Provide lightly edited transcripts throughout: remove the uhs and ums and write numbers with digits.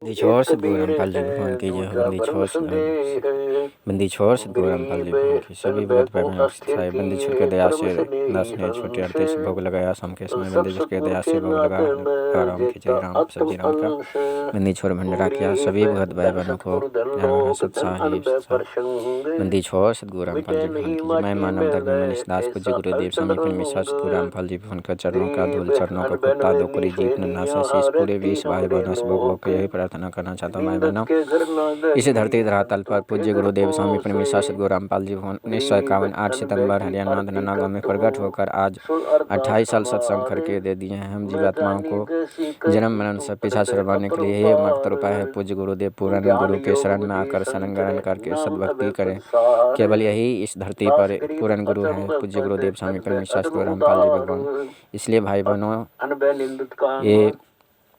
बंदी छोड़ सतगुरु रामपाल जी भगवान की जय हो। बंदी छोड़ सतगुरु रामपाल जी भगवान की सभी भगत भाई बहनों की बंदी छोड़ के दया से दास ने छोटे आरती से भोग लगाया। शाम के समय बंदी छोड़ के दया से भोग लगा राम की जय राम सब्जी राम का बंदी छोड़ भंडारा किया। सभी भगत भाई बहनों को बंदी छोड़ सतगुरु रामपाल जी भगवान की जय। मैं मानव धर्म मनीष दास पूज्य गुरुदेव स्वामी परमेश्वर सतगुरु रामपाल जी भगवान का चरणों का धूल चरणों का कुत्ता दो करी जीत नाश शीश पूरे विश्व भाई बहनों से भोग यही प्रार्थना करना चाहता हूँ। भाई बहनों इसी धरती धरातल पर पूज्य गुरुदेव स्वामी परमेश्वर सतगुरु रामपाल जी भगवान 1951 8 सितंबर हरियाणा धनाना गाँव में प्रकट होकर आज 28 साल सत्संग करके दे दिए हैं। हम जीवात्माओं को जन्म मरण से पीछा छुड़वाने के लिए यही एकमात्र उपाय है पूज्य गुरुदेव पूर्ण गुरु के शरण में आकर शरण ग्रहण करके सद्भक्ति करें। केवल यही इस धरती पर पूर्ण गुरु है पूज्य गुरुदेव स्वामी परमेश्वर सतगुरु रामपाल जी भगवान। इसलिए भाई बहनों ये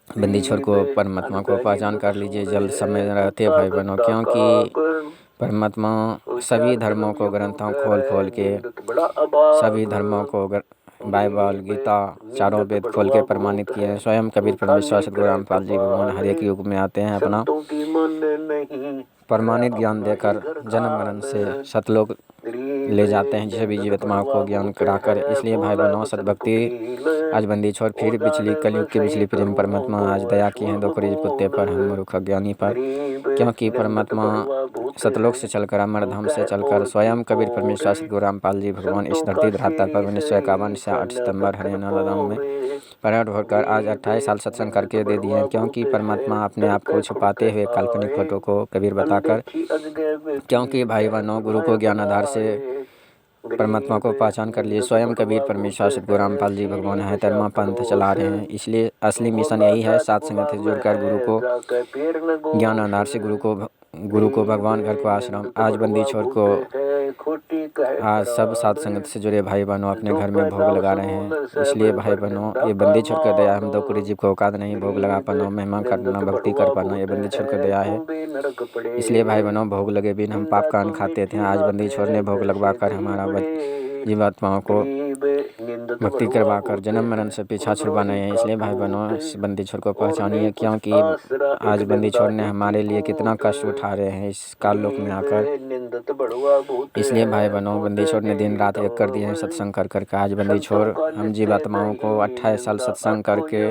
बंदी छोर को परमात्मा को पहचान कर लीजिए जल्द समय रहते भाई बहनों, क्योंकि परमात्मा सभी धर्मों को ग्रंथों खोल खोल के सभी धर्मों को बाइबल गीता चारों वेद खोल के प्रमाणित किए हैं। स्वयं कबीर परमेश्वर सतगुरु रामपाल जी भगवान हर एक युग में आते हैं अपना प्रमाणित ज्ञान देकर जन्म मरण से सतलोक ले जाते हैं जिसे भी जीवात्माओं को ज्ञान कराकर। इसलिए भाई बहनों सद्भक्ति आज बंदी छोड़ फिर बिचली कलयुग की बिचली प्रेम परमात्मा आज दया की है दो करीज कुत्ते पर हम मूर्ख ज्ञानी पर, क्योंकि परमात्मा सतलोक से चलकर अमर धाम से चलकर स्वयं कबीर परमेश्वर सतगुरु रामपाल जी भगवान इस धरती धरातल पर 1951 से 8 सितंबर हरियाणा गाँव में प्रकट होकर आज 28 साल सत्संग करके दे दिए हैं। क्योंकि परमात्मा अपने आप को छुपाते हुए काल्पनिक फोटो को कबीर बताकर, क्योंकि भाई बहनों गुरु को ज्ञान आधार से परमात्मा को पहचान कर लिए स्वयं कबीर परमेश्वर सतगुरु रामपाल जी भगवान है धर्मा पंथ चला रहे हैं। इसलिए असली मिशन यही है सात संगत से जुड़कर गुरु को ज्ञान आधार से गुरु को भगवान घर को आश्रम। आज बंदी छोर को आज सब सात संगत से जुड़े भाई बहनों अपने घर में भोग लगा रहे हैं। इसलिए भाई बहनों ये बंदी छोर कर दया हम दो कुरी जीव को औकात नहीं भोग लगा पाना महिमा करना भक्ति कर पाना ये बंदी छोर कर दया है। इसलिए भाई बहनों भोग लगे बिन हम पाप कान खाते थे, आज बंदी छोर ने भोग लगवा कर हमारा जीवात्माओं को भक्ति करवा कर जन्म मरण से पीछा छुड़वाना है। इसलिए भाई बहनों इस बंदी छोर को पहचानिए, क्योंकि आज बंदी छोर ने हमारे लिए कितना कष्ट उठा रहे हैं इस काल लोक में आकर। इसलिए भाई बहनों बंदी छोर ने दिन रात एक कर दिए हैं सत्संग कर करके। आज बंदी छोर हम जीवात्माओं को 28 साल सत्संग करके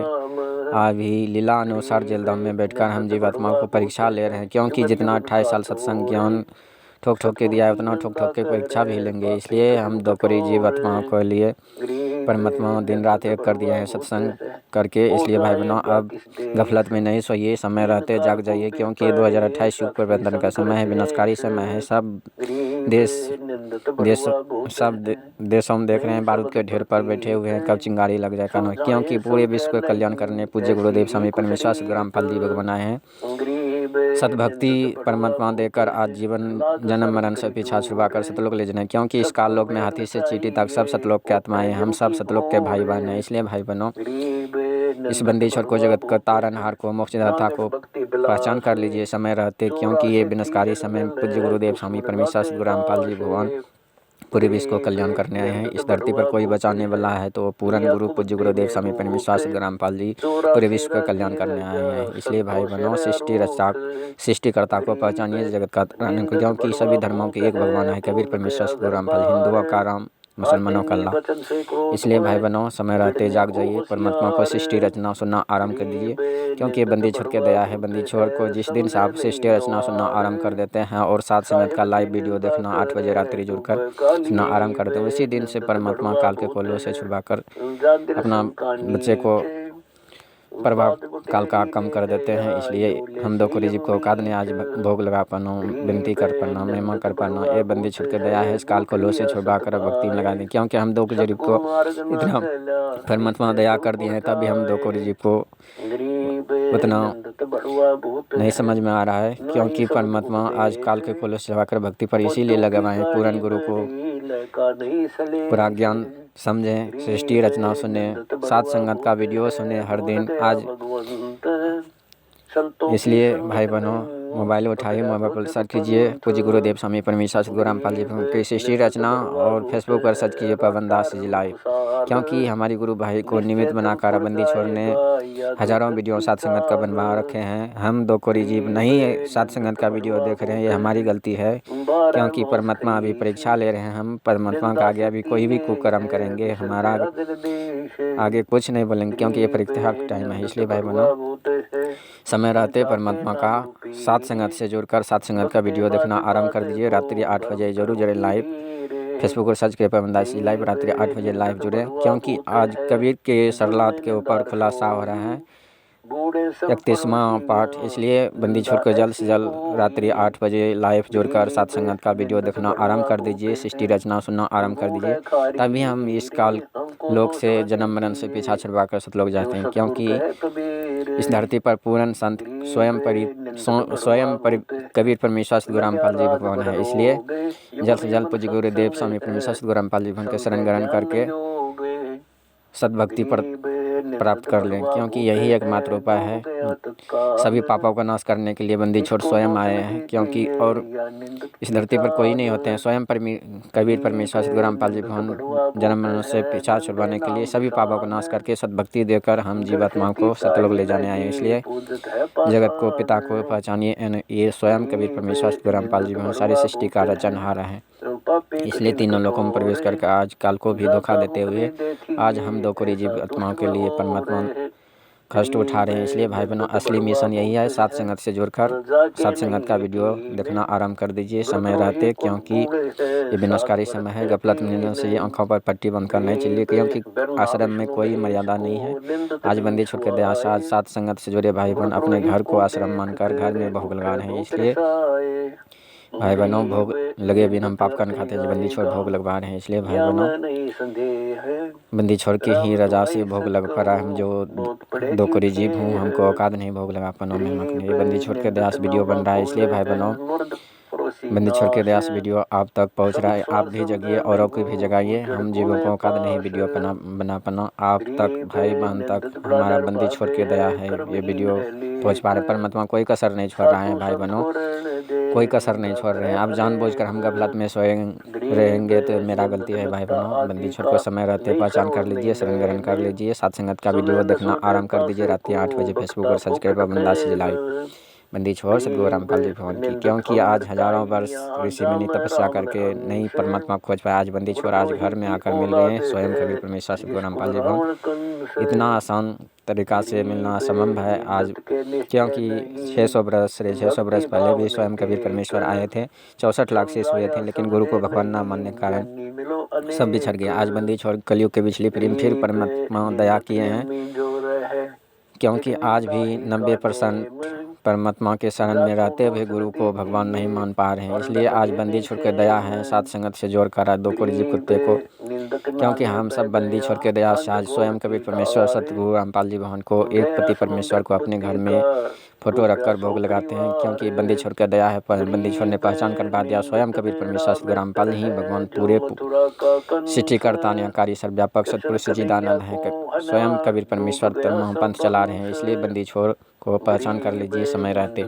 अभी लीला अनुसार जेलधाम में बैठकर हम जीवात्माओं को परीक्षा ले रहे हैं, क्योंकि जितना 28 साल सत्संग ज्ञान ठोक ठोक के दिया है उतना ठोक ठोक के परीक्षा भी लेंगे। इसलिए हम दो करी जीवात्माओं के लिए परमात्मा दिन रात एक कर दिए हैं सत्संग करके। इसलिए भाई बहनों अब गफलत में नहीं सोइए, समय रहते जाग जाइए, क्योंकि 2028 युग परिवर्तन का समय है, विनाशकारी समय है। सब देशों में देख रहे हैं बारूद के ढेर पर बैठे हुए हैं कब चिंगारी लग जाए कानों, क्योंकि पूरे विश्व को कल्याण करने पूज्य गुरुदेव स्वामी परमेश्वर सतगुरु रामपाल जी भगवान आए हैं। सद्भक्ति परमात्मा देकर आज जीवन जन्म मरण से पीछा छुड़वा कर सतलोक ले जाना, क्योंकि इस काल लोक में हाथी से चींटी तक सब सतलोक के आत्माएं हम सब सतलोक के भाई बहन हैं। इसलिए भाई बहनों इस बंदी छोर को जगत का तारनहार को मोक्षदाता को पहचान कर लीजिए समय रहते, क्योंकि ये विनाशकारी समय पूज्य गुरुदेव स्वामी परमेश्वर सतगुरु रामपाल जी भगवान पूरे विश्व को कल्याण करने आए हैं। इस धरती पर कोई बचाने वाला है तो पूर्ण गुरु पूज्य गुरुदेव स्वामी परमेश्वर सतगुरु रामपाल जी पूरे विश्व का कल्याण करने आए हैं। इसलिए भाई बहनों सृष्टिकर्ता को पहचानिए जगत का, क्योंकि सभी धर्मों के एक भगवान है कबीर परमेश्वर सतगुरु रामपाल, हिंदुओं का राम मुसलमानों का अल्लाह। इसलिए भाई बहनों समय रहते जाग जाइए, परमात्मा को सृष्टि रचना सुनना आरंभ कर दीजिए, क्योंकि बंदी छोर के दया है। बंदी छोर को जिस दिन से आप सृष्टि रचना सुनना आरंभ कर देते हैं और सात संगत का लाइव वीडियो देखना 8 बजे रात्रि जुड़कर सुनना आरंभ करते हैं, उसी दिन से परमात्मा काल के कोलों से छुड़वा कर अपना बच्चे को प्रभाव काल का कम कर देते हैं। इसलिए हम दो को रिजीव को औकात ने आज भोग लगा पाना विनती कर पाना महिमा कर पाना ये बंदी छुड़ के दया है। इस काल को लो से छुड़वा कर भक्ति में लगा दें, क्योंकि हम दो को रिजीव को इतना परमात्मा दया कर दिए हैं, तभी हम दो को रिजीव को उतना नहीं समझ में आ रहा है, क्योंकि परमात्मा आज काल के खोलों से छुड़वा कर भक्ति पर इसीलिए लगे हुए हैं। पूर्ण गुरु को पूरा ज्ञान समझें, सृष्टि रचना सुने, सात संगत का वीडियो सुने हर दिन आज। इसलिए भाई बहनों मोबाइल उठाइए, मोबाइल पर सर्च कीजिए पूज्य गुरुदेव स्वामी परमेश्वर सतगुरु रामपाल जी की सृष्टि रचना और फेसबुक पर सर्च कीजिए पवन दास जी लाइव। क्योंकि हमारी गुरु भाई को निमित्त बनाकर बंदी छोर ने हजारों वीडियो साध संगत का बनवा रखे हैं। हम दो कोरी जीव नहीं साध संगत का वीडियो देख रहे हैं, ये हमारी गलती है, क्योंकि परमात्मा अभी परीक्षा ले रहे हैं। हम परमात्मा का आगे अभी कोई भी कुकर्म करेंगे हमारा आगे कुछ नहीं बोलेंगे, क्योंकि ये परीक्षा का टाइम है। इसलिए भाई बहनों, समय रहते परमात्मा का साध संगत से जुड़कर साध संगत का वीडियो देखना आरंभ कर दीजिए। रात्रि 8 बजे जरूर जुड़े लाइव, फेसबुक पर सर्च करें पवनदासी लाइव, रात्रि 8 बजे लाइव जुड़े, क्योंकि आज कबीर के सरलात के ऊपर खुलासा हो रहा है 31वां पाठ। इसलिए बंदी छोर को जल्द से जल्द रात्रि 8 बजे लाइव जुड़कर साध संगत का वीडियो देखना आरंभ कर दीजिए, सृष्टि रचना सुनना आरंभ कर दीजिए, तभी हम इस काल लोक से जन्म मरण से पीछा छुड़वाकर सतलोक जाते हैं। क्योंकि इस धरती पर पूर्ण संत स्वयं कबीर परमेश्वर सतगुरु रामपाल जी भगवान है। इसलिए जल्द से जल्द पूज्य गुरुदेव स्वामी परमेश्वर सतगुरु रामपाल जी भगवान के शरण ग्रहण करके सद्भक्ति पर प्राप्त कर लें, क्योंकि यही एकमात्र उपाय है। सभी पापों का नाश करने के लिए बंदी छोर स्वयं आए हैं, क्योंकि और इस धरती पर कोई नहीं होते हैं। स्वयं कबीर परमेश्वर सतगुरु रामपाल जी भगवान जन्म मरण से पीछा छुड़वाने के लिए सभी पापों का नाश करके सद्भक्ति देकर हम जीवात्माओं को सतलोक ले जाने आए हैं। इसलिए जगत को पिता को पहचानिए, ये स्वयं कबीर परमेश्वर सतगुरु रामपाल जी भगवान सारी सृष्टि का रचनहार है। इसलिए तीनों लोकों में प्रवेश करके आज काल को भी धोखा देते हुए आज हम दो कोरी जीव आत्माओं के लिए परमात्मा कष्ट उठा रहे हैं। इसलिए भाई बहनों, असली मिशन यही है, साध संगत से जुड़कर साध संगत का वीडियो देखना आरंभ कर दीजिए समय रहते, क्योंकि ये विनाशकारी समय है। गफलत में से आंखों पर पट्टी बंद करना चाहिए, क्योंकि आश्रम में कोई मर्यादा नहीं है। आज बंदी छोड़ के दया आज साध संगत से जुड़े भाई बहन अपने घर को आश्रम मानकर घर में भोग लगा रहे हैं। इसलिए भाई बहनों, भोग लगे बिना हम पाप करने खाते हैं, बंदी छोड़ भोग लगवा रहे हैं। इसलिए भाई बहनों, बंदी छोड़ की ही रजा से भोग लग पा हम जो दो कोरी जीव हूँ, हमको औकात नहीं भोग लगा पाना में बंदी छोड़ के दयास वीडियो बन रहा है। इसलिए भाई बहनों, बंदी छोड़ के दयास वीडियो आप तक पहुँच रहा है, आप भी जगिए औरों को भी जगाइए। हम जीवों को औकात नहीं वीडियो बना पाना आप तक, भाई बहन तक हमारा बंदी छोड़ के दया है, ये वीडियो पहुँच पा रहे। परमात्मा कोई कसर नहीं छोड़ रहा है भाई बहनों, कोई कसर नहीं छोड़ रहे हैं। आप जानबूझकर हम गफलत में सोए रहेंगे तो मेरा गलती है भाई बहनों। बंदी छोड़ को समय रहते पहचान कर लीजिए, शरण ग्रहण कर लीजिए, साध संगत का वीडियो देखना आरंभ कर दीजिए। रात 8 बजे फेसबुक पर सर्च कर पवनदासी लाइव, बंदी छोड़ सतगुरु रामपाल जी भगवान की। क्योंकि आज हजारों वर्ष ऋषि मुनि तपस्या करके नहीं परमात्मा खोज पाए, आज बंदी छोड़ आज घर में आकर मिल गए हैं स्वयं कबीर परमेश्वर सतगुरु रामपाल जी भगवान। इतना आसान तरीका से मिलना असंभव है आज, क्योंकि 600 वर्ष पहले भी स्वयं कबीर परमेश्वर आए थे, 64 लाख शेष हुए थे, लेकिन गुरु को भगवान न मानने के कारण सब बिछड़ गया। आज बंदी छोड़ कलयुग के बिछली प्रेम फिर परमात्मा दया किए हैं, क्योंकि आज भी 90% परमात्मा के शरण में रहते हुए गुरु को भगवान नहीं मान पा रहे हैं। इसलिए आज बंदी छोड़ के दया है, साध संगत से जोड़ कर दो कोरी जीव कुत्ते को, क्योंकि हम सब बंदी छोड़ के दया से आज स्वयं कबीर परमेश्वर सतगुरु रामपाल जी भगवान को एक पति परमेश्वर को अपने घर में फोटो रखकर भोग लगाते हैं। क्योंकि बंदी छोड़ के दया है, पर बंदी छोड़ ने पहचान कर बता दिया स्वयं कबीर परमेश्वर सतगुरु रामपाल ही भगवान पूरे सृष्टिकर्ता न्यायकारी सर्वव्यापक सतपुरुष सच्चिदानंद है, स्वयं कबीर परमेश्वर तमाम पंथ चला रहे हैं। इसलिए बंदी छोड़ को पहचान कर लीजिए समय रहते,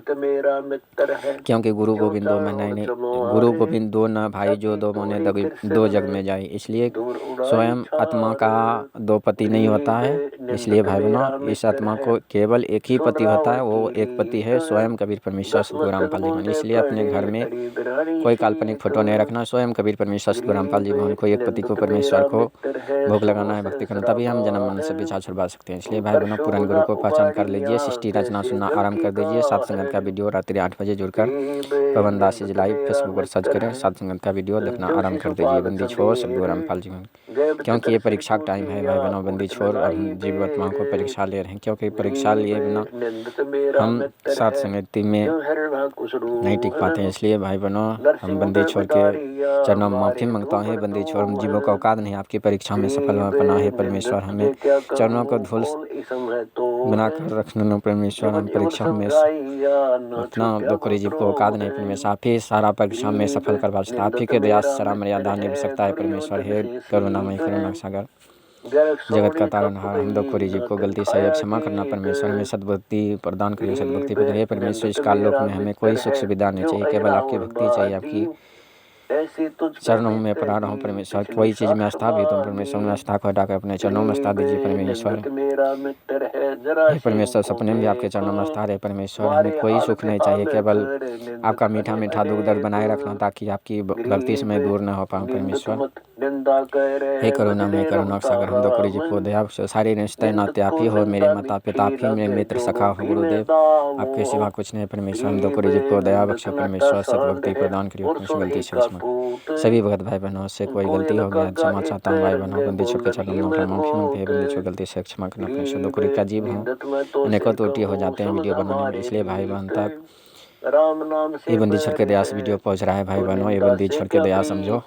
क्योंकि गुरु गोविंद दो में नहीं, गुरु गोविंद दो न भाई जो दो मोने दो जग में जाए। इसलिए स्वयं आत्मा का दो पति नहीं होता है। इसलिए भाई बहनों, इस आत्मा को केवल एक ही पति होता है, वो एक पति है स्वयं कबीर परमेश्वर सतगुरु रामपाल जी भगवान। इसलिए अपने घर में कोई काल्पनिक फोटो नहीं रखना, स्वयं कबीर परमेश्वर सतगुरु रामपाल जी भगवान को एक पति को परमेश्वर को भोग लगाना है, भक्ति करना, तभी हम जन्म मरण से पीछा छुड़वा सकते हैं। इसलिए भाई बहनों, पूर्ण गुरु को पहचान कर लीजिए, सृष्टि रचना सुनना आरंभ कर दीजिए। साध संगत का वीडियो रात्रि 8 बजे जुड़कर पवनदासी लाइव फेसबुक पर सर्च करें, साध संगत का वीडियो देखना आरंभ कर दीजिए। बंदी छोड़ सतगुरु रामपाल जी, क्योंकि ये परीक्षा का टाइम है भाई बहनों। बंदी छोड़ हम जीवात्मा को परीक्षा ले रहे हैं, क्योंकि परीक्षा लिए बिना हम साध संगति में नहीं टिक पाते हैं। इसलिए भाई बहनों, हम बंदी छोड़ के चरणों में माफी मांगता हूँ। बंदी छोड़ हम जीवों का औकात नहीं आपकी परीक्षा में सफल बना है परमेश्वर, हमें चरणों को धूल बनाकर रखना परमेश्वर। हम परीक्षा में इतना दो कोरी जीव को औकात नहीं परमेश्वर, आप ही सारा परीक्षा में सफल करवा सकता, आप ही के दया से सारा मर्यादा निभ सकता है परमेश्वर। हे करुणामय करुणा सागर जगत का तारनहार, हम दो कोरी जीव को गलती से क्षमा करना परमेश्वर, हमें सद्भक्ति प्रदान करिए, सद्भक्ति प्रदान। हे परमेश्वर, इस काल लोक में हमें कोई सुख सुविधा नहीं चाहिए, केवल आपकी भक्ति चाहिए, आपकी चरणों में पड़ा रहूं परमेश्वर। कोई चीज़ में आस्था भी तो परमेश्वर में आस्था को हटाकर अपने चरणों में आस्था दीजिए परमेश्वर। हे परमेश्वर, सपने में भी आपके चरणों में आस्था रहे परमेश्वर। हमें कोई सुख नहीं चाहिए, केवल आपका मीठा मीठा दुख दर्द बनाए रखना, ताकि आपकी भक्ति से मैं दूर न हो पाऊँ परमेश्वर। हे करुणा सागर, हम दो करी को दया सारे रिश्ते नाते आप ही हो, मेरे माता पिता आप ही, मेरे मित्र सखा हो गुरुदेव, आपके सिवा कुछ नहीं परमेश्वर। हम दो करी को दया बख्शो परमेश्वर, सद्भक्ति प्रदान करियो गलती से क्षमा। सभी भगत भाई बहनों से कोई गलती हो गया क्षमा चाहता हूँ भाई बहनों। बंदी छोड़ के चरणों में माफी मांगते हैं, बंदी छोड़ गलती से क्षमा करना परमेश्वर। दो करी का जीव हूँ, अनेकों त्रुटि हो जाते हैं वीडियो बनाने में, इसलिए भाई बहन तक ये बंदी छोड़ के दया से वीडियो पहुंच रहा है भाई बहनों। ये बंदी छोड़ के दया समझो,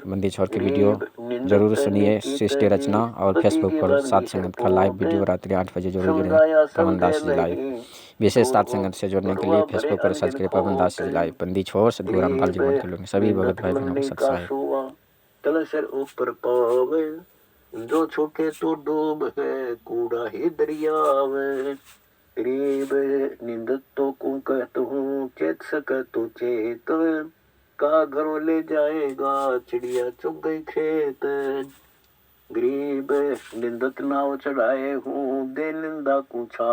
बंदी छोड़ के वीडियो जरूर सुनिए। सृष्टि रचना और फेसबुक पर सात संगत का लाइव वीडियो रात्रि 8 बजे जरूर जुड़े। पवन दास जी लाइव विशेष सात संगत से जुड़ने के लिए फेसबुक पर सर्च करें पवन दास जी लाइव। बंदी छोड़ सदगुरु रामपाल जीवन के लोग सभी भगत भाई बहनों को सत्संग तल सिर ऊपर पावे, जो छूटे तो डूब है कूड़ा ही दरियावे। गरीब निंदत तो को कहत हूँ, चेत सक तो चेत, का घरों ले जाएगा चिड़िया चुग गई खेत। गरीब निंदत नाव चढ़ाए हूँ, दे निंदा को छा